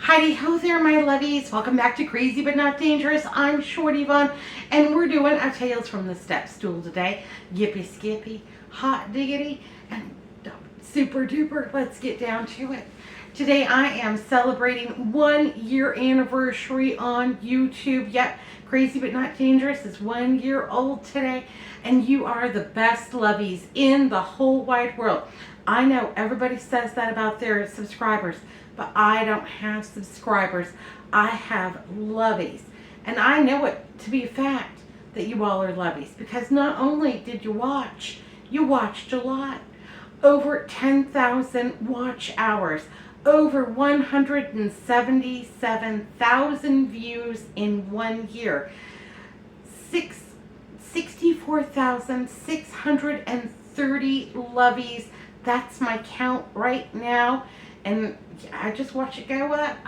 Heidi ho there, my lovies. Welcome back to Crazy But Not Dangerous. I'm Short Yvonne, and we're doing a Tales from the Step Stool today. Yippee skippy, hot diggity, and super duper. Let's get down to it. Today I am celebrating 1 year anniversary on YouTube. Yep, Crazy But Not Dangerous is 1 year old today, and you are the best lovies in the whole wide world. I know everybody says that about their subscribers, but I don't have subscribers. I have lovies. And I know it to be a fact that you all are lovies, because not only did you watched a lot. Over 10,000 watch hours, over 177,000 views in 1 year, 64,630 lovies. That's my count right now. And I just watch it go up.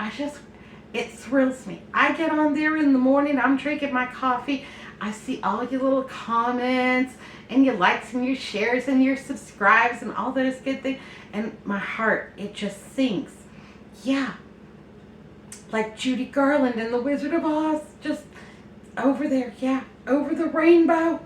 It thrills me. I get on there in the morning, I'm drinking my coffee, I see all your little comments and your likes and your shares and your subscribes and all those good things. And my heart, it just sings. Yeah. Like Judy Garland in The Wizard of Oz. Just over there. Yeah. Over the rainbow.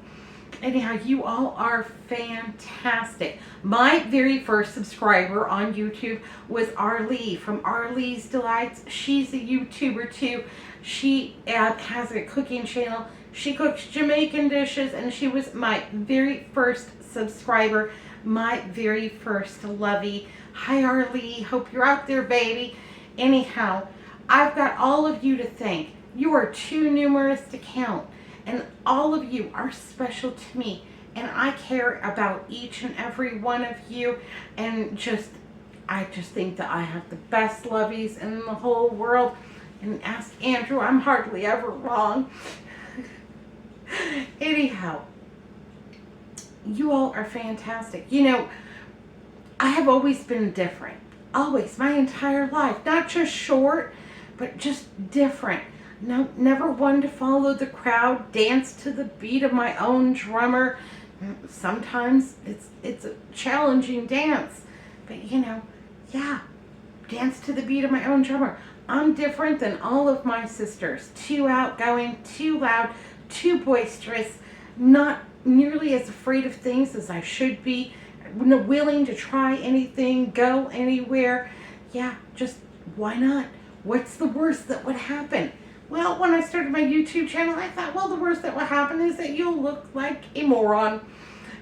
Anyhow, you all are fantastic. My very first subscriber on YouTube was Arlie from Arlie's Delights. She's a YouTuber too. She has a cooking channel. She cooks Jamaican dishes, and she was my very first subscriber, my very first lovey. Hi Arlie, hope you're out there, baby. Anyhow, I've got all of you to thank. You are too numerous to count. And all of you are special to me, and I care about each and every one of you, and I just think that I have the best lovies in the whole world. And ask Andrew, I'm hardly ever wrong. Anyhow, you all are fantastic. You know, I have always been different. Always, my entire life. Not just short, but just different. No, never one to follow the crowd, dance to the beat of my own drummer. Sometimes it's a challenging dance, but you know, yeah, dance to the beat of my own drummer. I'm different than all of my sisters. Too outgoing, too loud, too boisterous, not nearly as afraid of things as I should be, willing to try anything, go anywhere. Yeah, just why not? What's the worst that would happen? Well, when I started my YouTube channel, I thought, well, the worst that will happen is that you'll look like a moron.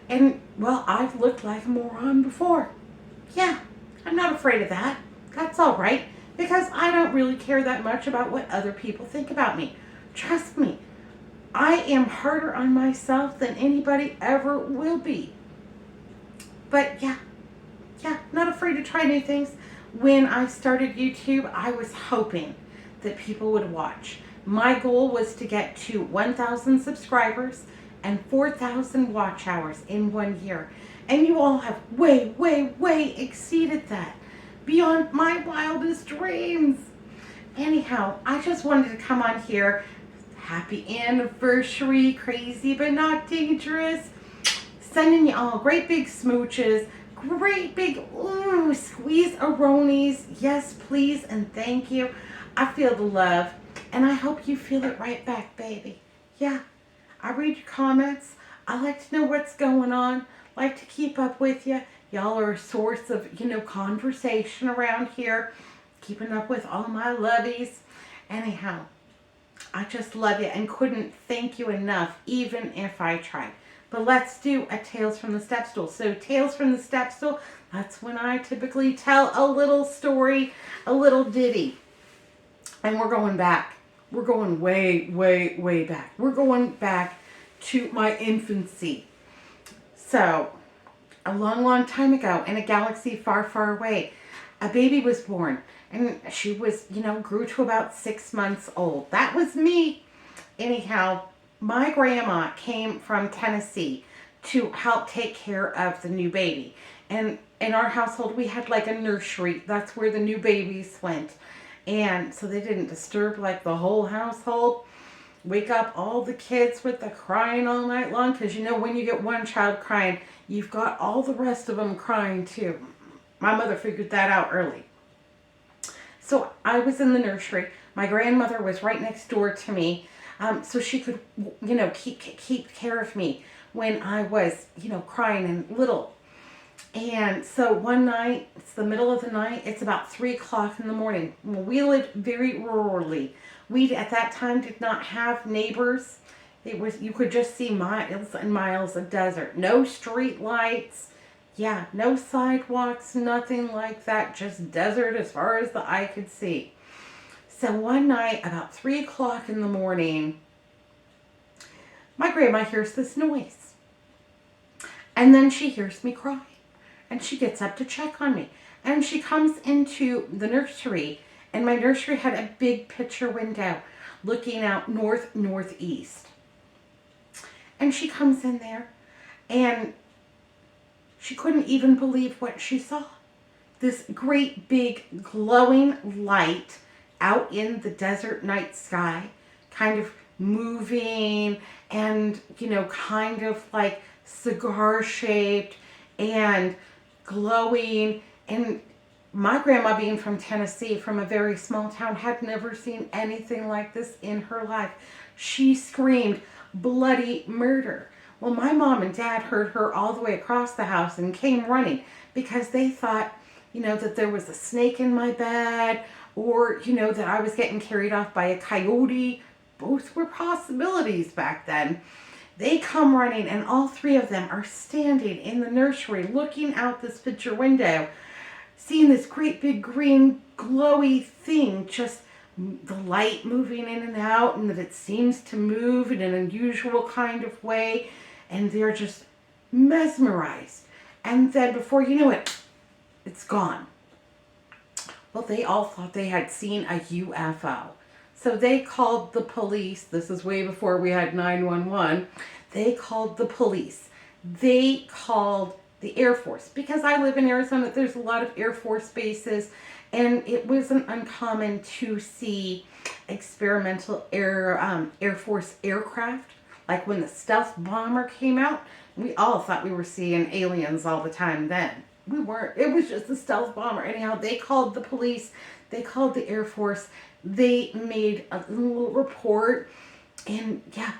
And, well, I've looked like a moron before. Yeah, I'm not afraid of that. That's all right, because I don't really care that much about what other people think about me. Trust me, I am harder on myself than anybody ever will be. But, yeah, not afraid to try new things. When I started YouTube, I was hoping that people would watch. My goal was to get to 1,000 subscribers and 4,000 watch hours in 1 year. And you all have way, way, way exceeded that. Beyond my wildest dreams. Anyhow, I just wanted to come on here. Happy anniversary, Crazy But Not Dangerous. Sending you all great big smooches. Great big squeeze-a-ronies. Yes, please, and thank you. I feel the love, and I hope you feel it right back, baby. Yeah, I read your comments. I like to know what's going on. Like to keep up with you. Y'all are a source of, conversation around here. Keeping up with all my lovies. Anyhow, I just love you and couldn't thank you enough, even if I tried. But let's do a Tales from the Step Stool. So Tales from the Step Stool, that's when I typically tell a little story, a little ditty. And we're going back. We're going way, way, way back. We're going back to my infancy. So, a long, long time ago, in a galaxy far, far away, a baby was born. And she was, grew to about 6 months old. That was me. Anyhow, my grandma came from Tennessee to help take care of the new baby. And in our household, we had like a nursery. That's where the new babies went. And so they didn't disturb like the whole household. Wake up all the kids with the crying all night long. Because when you get one child crying, you've got all the rest of them crying too. My mother figured that out early. So I was in the nursery. My grandmother was right next door to me, so she could, keep care of me when I was, crying and little. And so one night, it's the middle of the night, it's about 3 o'clock in the morning. Well, we lived very rurally. We at that time did not have neighbors. It was, you could just see miles and miles of desert. No street lights. Yeah, no sidewalks, nothing like that. Just desert as far as the eye could see. So one night, about 3 o'clock in the morning, my grandma hears this noise. And then she hears me cry. And she gets up to check on me. And she comes into the nursery, and my nursery had a big picture window looking out northeast. And she comes in there, and she couldn't even believe what she saw. This great big glowing light out in the desert night sky, kind of moving and, kind of like cigar shaped and glowing. And my grandma, being from Tennessee, from a very small town, had never seen anything like this in her life. She screamed bloody murder. Well, my mom and dad heard her all the way across the house and came running because they thought, that there was a snake in my bed, or, that I was getting carried off by a coyote. Both were possibilities back then. They come running, and all three of them are standing in the nursery looking out this picture window, seeing this great big green glowy thing, just the light moving in and out, and that it seems to move in an unusual kind of way, and they're just mesmerized. And then before you know it, it's gone. Well, they all thought they had seen a UFO. So they called the police. This is way before we had 911. They called the police. They called the Air Force. Because I live in Arizona, there's a lot of Air Force bases. And it wasn't uncommon to see experimental Air Force aircraft. Like when the stealth bomber came out, we all thought we were seeing aliens all the time then. We weren't. It was just a stealth bomber. Anyhow, they called the police. They called the Air Force. They made a little report, and yeah.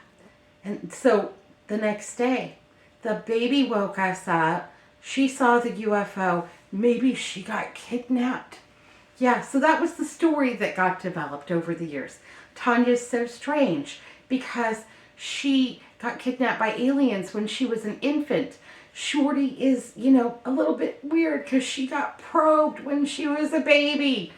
And so the next day, the baby woke us up. She saw the UFO. Maybe she got kidnapped. Yeah, so that was the story that got developed over the years. Tanya's so strange because she got kidnapped by aliens when she was an infant. Shorty is, a little bit weird because she got probed when she was a baby.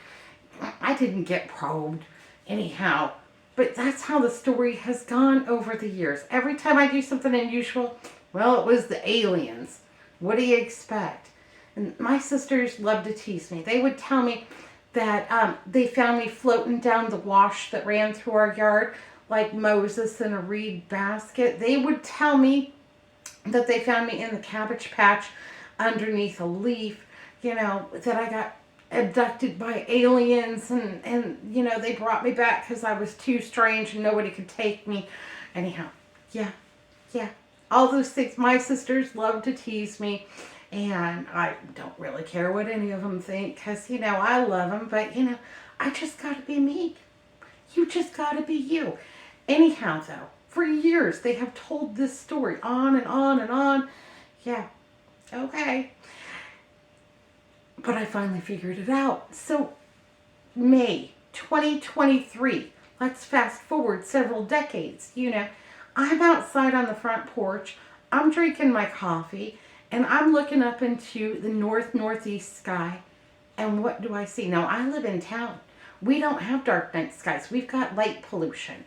I didn't get probed anyhow, but that's how the story has gone over the years. Every time I do something unusual, well, it was the aliens. What do you expect? And my sisters loved to tease me. They would tell me that they found me floating down the wash that ran through our yard like Moses in a reed basket. They would tell me that they found me in the cabbage patch underneath a leaf, that I got abducted by aliens and they brought me back because I was too strange and nobody could take me. Anyhow, yeah. All those things. My sisters love to tease me, and I don't really care what any of them think because, I love them, but, I just got to be me. You just got to be you. Anyhow, though, for years, they have told this story on and on and on. Yeah, okay. But I finally figured it out. So, May 2023, let's fast forward several decades, I'm outside on the front porch, I'm drinking my coffee, and I'm looking up into the northeast sky, and what do I see? Now, I live in town. We don't have dark night skies. We've got light pollution.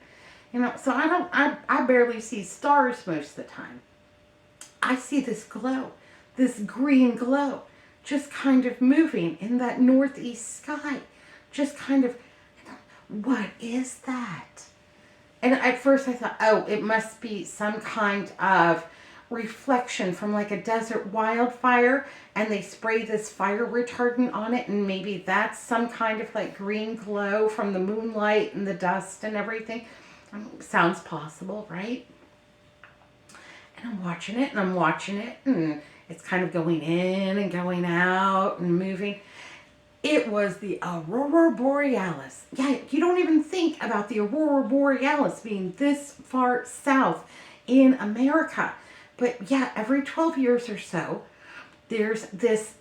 So I barely see stars most of the time. I see this glow, this green glow, just kind of moving in that northeast sky. Just kind of, what is that? And at first I thought, oh, it must be some kind of reflection from like a desert wildfire, and they spray this fire retardant on it, and maybe that's some kind of like green glow from the moonlight and the dust and everything. Sounds possible, right? And I'm watching it, and it's kind of going in and going out and moving. It was the Aurora Borealis. Yeah, you don't even think about the Aurora Borealis being this far south in America. But yeah, every 12 years or so, there's this,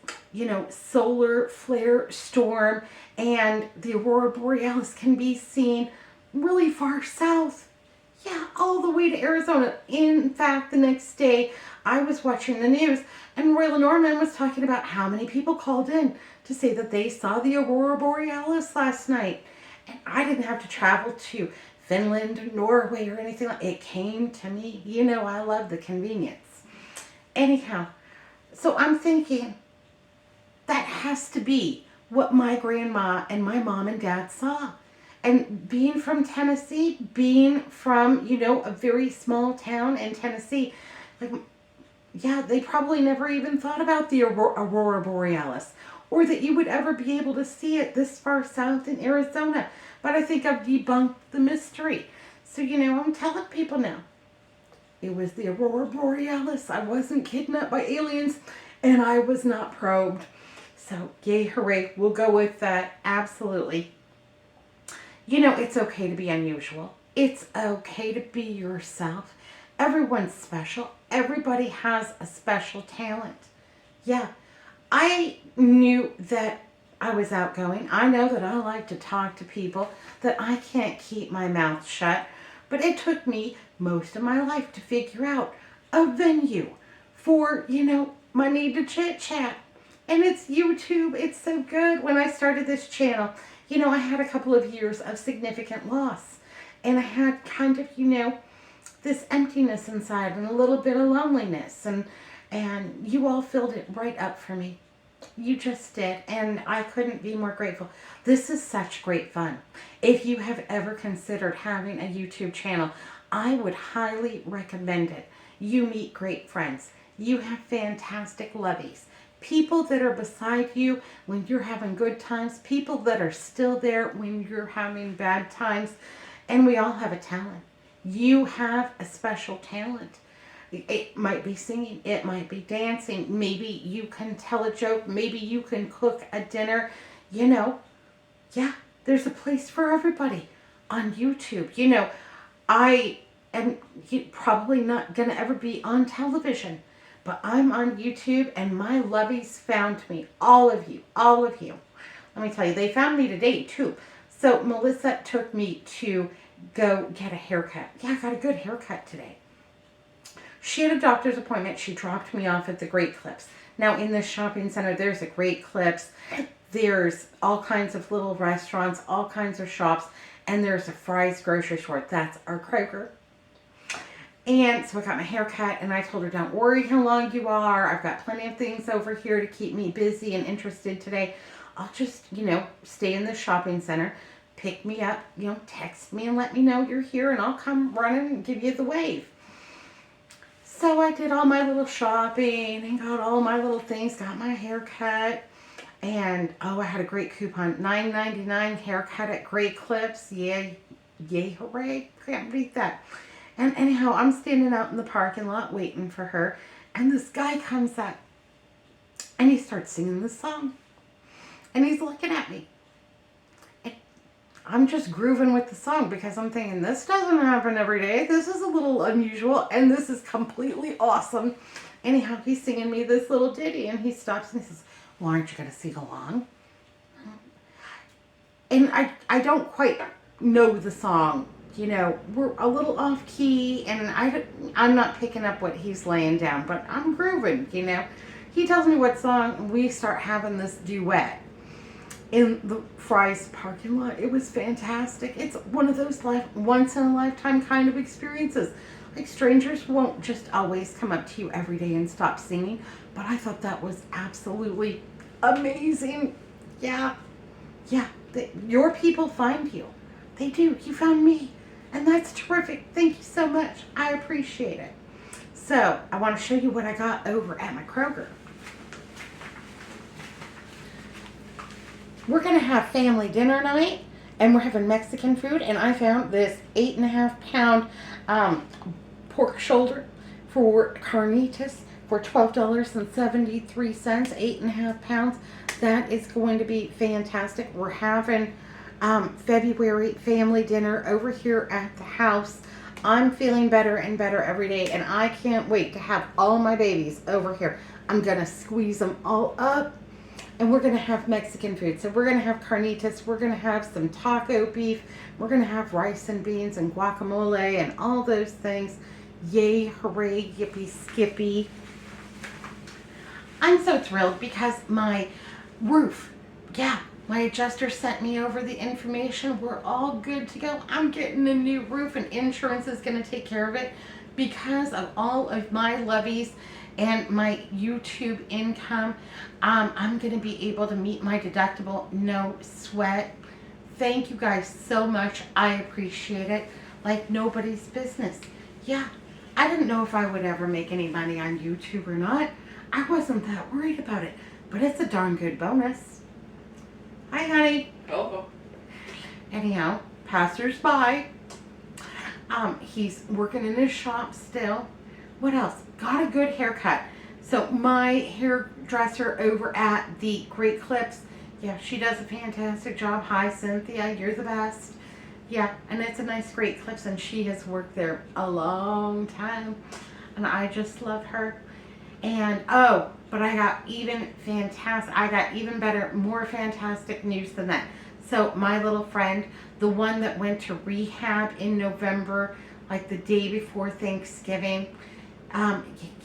solar flare storm, and the Aurora Borealis can be seen really far south. Yeah, all the way to Arizona. In fact, the next day, I was watching the news, and Roy Lenormand was talking about how many people called in to say that they saw the Aurora Borealis last night. And I didn't have to travel to Finland or Norway or anything like that. It came to me. I love the convenience. Anyhow, so I'm thinking that has to be what my grandma and my mom and dad saw. And being from Tennessee, being from, a very small town in Tennessee, like, yeah, they probably never even thought about the Aurora Borealis, or that you would ever be able to see it this far south in Arizona. But I think I've debunked the mystery. So, I'm telling people now, it was the Aurora Borealis. I wasn't kidnapped by aliens, and I was not probed. So, yay, hooray, we'll go with that, absolutely. It's okay to be unusual. It's okay to be yourself. Everyone's special. Everybody has a special talent. Yeah, I knew that I was outgoing. I know that I like to talk to people, that I can't keep my mouth shut. But it took me most of my life to figure out a venue for, my need to chit chat. And it's YouTube. It's so good. When I started this channel, I had a couple of years of significant loss. And I had kind of, this emptiness inside and a little bit of loneliness. And you all filled it right up for me. You just did. And I couldn't be more grateful. This is such great fun. If you have ever considered having a YouTube channel, I would highly recommend it. You meet great friends. You have fantastic lovies. People that are beside you when you're having good times. People that are still there when you're having bad times. And we all have a talent. You have a special talent. It might be singing. It might be dancing. Maybe you can tell a joke. Maybe you can cook a dinner. Yeah, there's a place for everybody on YouTube. I am probably not going to ever be on television. But I'm on YouTube, and my lovies found me. All of you. Let me tell you, they found me today, too. So Melissa took me to go get a haircut. Yeah, I got a good haircut today. She had a doctor's appointment. She dropped me off at the Great Clips. Now, in this shopping center, there's a Great Clips. There's all kinds of little restaurants, all kinds of shops, and there's a Fry's grocery store. That's our Kroger. And so I got my hair cut, and I told her, don't worry how long you are. I've got plenty of things over here to keep me busy and interested today. I'll just, stay in the shopping center, pick me up, text me and let me know you're here, and I'll come running and give you the wave. So I did all my little shopping and got all my little things, got my hair cut. And, I had a great coupon, $9.99 haircut at Great Clips. Yay, hooray. Can't beat that. And anyhow, I'm standing out in the parking lot waiting for her. And this guy comes up. And he starts singing this song. And he's looking at me. And I'm just grooving with the song because I'm thinking, this doesn't happen every day. This is a little unusual. And this is completely awesome. Anyhow, he's singing me this little ditty. And he stops and he says, well, aren't you going to sing along? And I don't quite know the song. We're a little off key, and I'm not picking up what he's laying down, but I'm grooving, He tells me what song, and we start having this duet in the Fry's parking lot. It was fantastic. It's one of those once-in-a-lifetime kind of experiences. Like, strangers won't just always come up to you every day and stop singing, but I thought that was absolutely amazing. Yeah, your people find you. They do. You found me. And that's terrific. Thank you so much. I appreciate it. So, I want to show you what I got over at my Kroger. We're going to have family dinner night, and we're having Mexican food, and I found this 8.5 pound pork shoulder for carnitas for $12.73, 8.5 pounds. that is going to be fantastic. We're having February family dinner over here at the house. I'm feeling better and better every day, and I can't wait to have all my babies over here. I'm going to squeeze them all up, and we're going to have Mexican food. So we're going to have carnitas. We're going to have some taco beef. We're going to have rice and beans and guacamole and all those things. Yay, hooray, yippee, skippy. I'm so thrilled because my roof, my adjuster sent me over the information. We're all good to go. I'm getting a new roof, and insurance is going to take care of it because of all of my Lovies and my YouTube income. I'm going to be able to meet my deductible, no sweat. Thank you guys so much. I appreciate it like nobody's business. Yeah, I didn't know if I would ever make any money on YouTube or not. I wasn't that worried about it, but it's a darn good bonus. Hi, honey. Hello. Anyhow, passers-by. He's working in his shop still. What else? Got a good haircut. So my hairdresser over at the Great Clips, yeah, she does a fantastic job. Hi, Cynthia. You're the best. Yeah, and it's a nice Great Clips, and she has worked there a long time, and I just love her. And oh, but I got even better, more fantastic news than that. So my little friend, the one that went to rehab in November, like the day before Thanksgiving,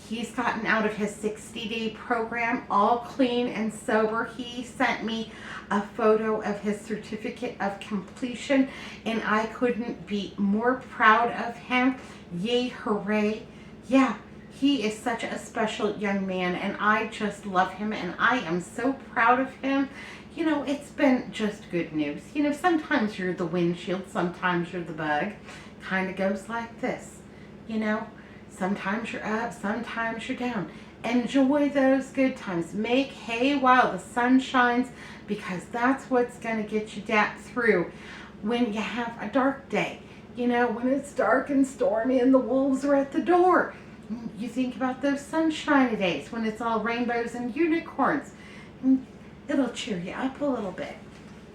he's gotten out of his 60-day program all clean and sober. He sent me a photo of his certificate of completion, and I couldn't be more proud of him. Yay, hooray. Yeah. He is such a special young man, and I just love him, and I am so proud of him. You know, it's been just good news. You know, sometimes you're the windshield, sometimes you're the bug. Kind of goes like this. You know, sometimes you're up, sometimes you're down. Enjoy those good times. Make hay while the sun shines, because that's what's going to get you through when you have a dark day. You know, when it's dark and stormy and the wolves are at the door. You think about those sunshiny days when it's all rainbows and unicorns. It'll cheer you up a little bit.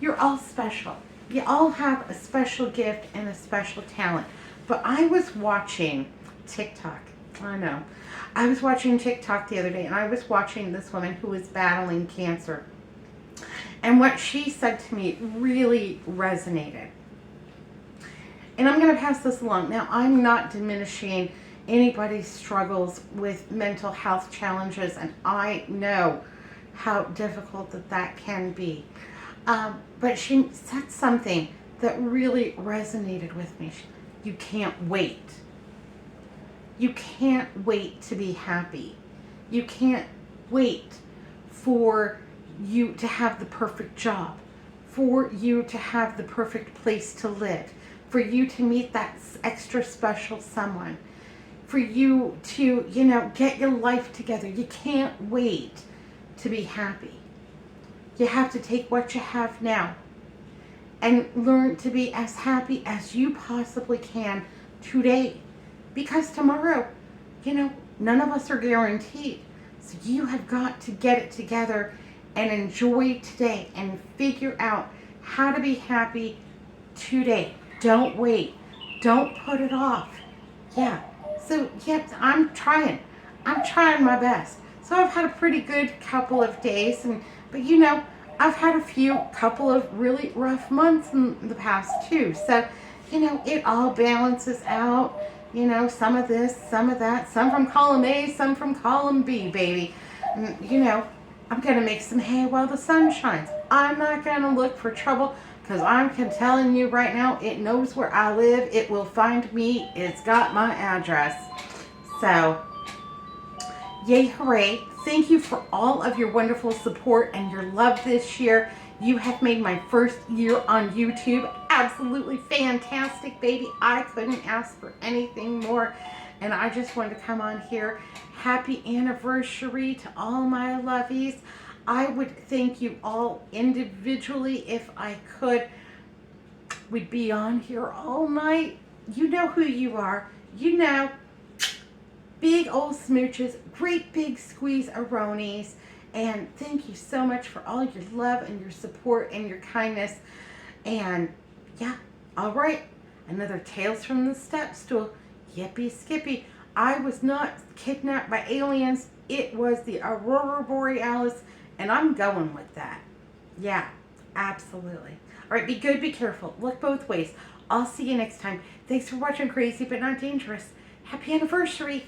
You're all special. You all have a special gift and a special talent. But I was watching TikTok. I know. I was watching TikTok the other day, and I was watching this woman who was battling cancer. And what she said to me really resonated. And I'm going to pass this along. Now, I'm not diminishing anybody's struggles with mental health challenges, and I know how difficult that can be. But she said something that really resonated with me. You can't wait. You can't wait to be happy. You can't wait for you to have the perfect job, for you to have the perfect place to live, for you to meet that extra special someone, for you to, you know, get your life together. You can't wait to be happy. You have to take what you have now and learn to be as happy as you possibly can today. Because tomorrow, you know, none of us are guaranteed. So you have got to get it together and enjoy today and figure out how to be happy today. Don't wait. Don't put it off. Yeah. So, yep, I'm trying my best. So I've had a pretty good couple of days, but you know, I've had a couple of really rough months in the past too. So, you know, it all balances out. You know, some of this, some of that, some from column A, some from column B, baby. And, you know, I'm going to make some hay while the sun shines. I'm not going to look for trouble, because I'm telling you right now, it knows where I live. It will find me. It's got my address. So, yay, hooray. Thank you for all of your wonderful support and your love this year. You have made my first year on YouTube absolutely fantastic, baby. I couldn't ask for anything more. And I just wanted to come on here. Happy anniversary to all my lovies. I would thank you all individually if I could. We'd be on here all night. You know who you are. You know, big old smooches, great big squeeze-a-ronies, And thank you so much for all your love and your support and your kindness. And yeah, all right. Another Tales from the Step Stool. Yippee skippy. I was not kidnapped by aliens. It was the Aurora Borealis. And I'm going with that. Yeah, absolutely. All right, be good, be careful. Look both ways. I'll see you next time. Thanks for watching Crazy But Not Dangerous. Happy anniversary.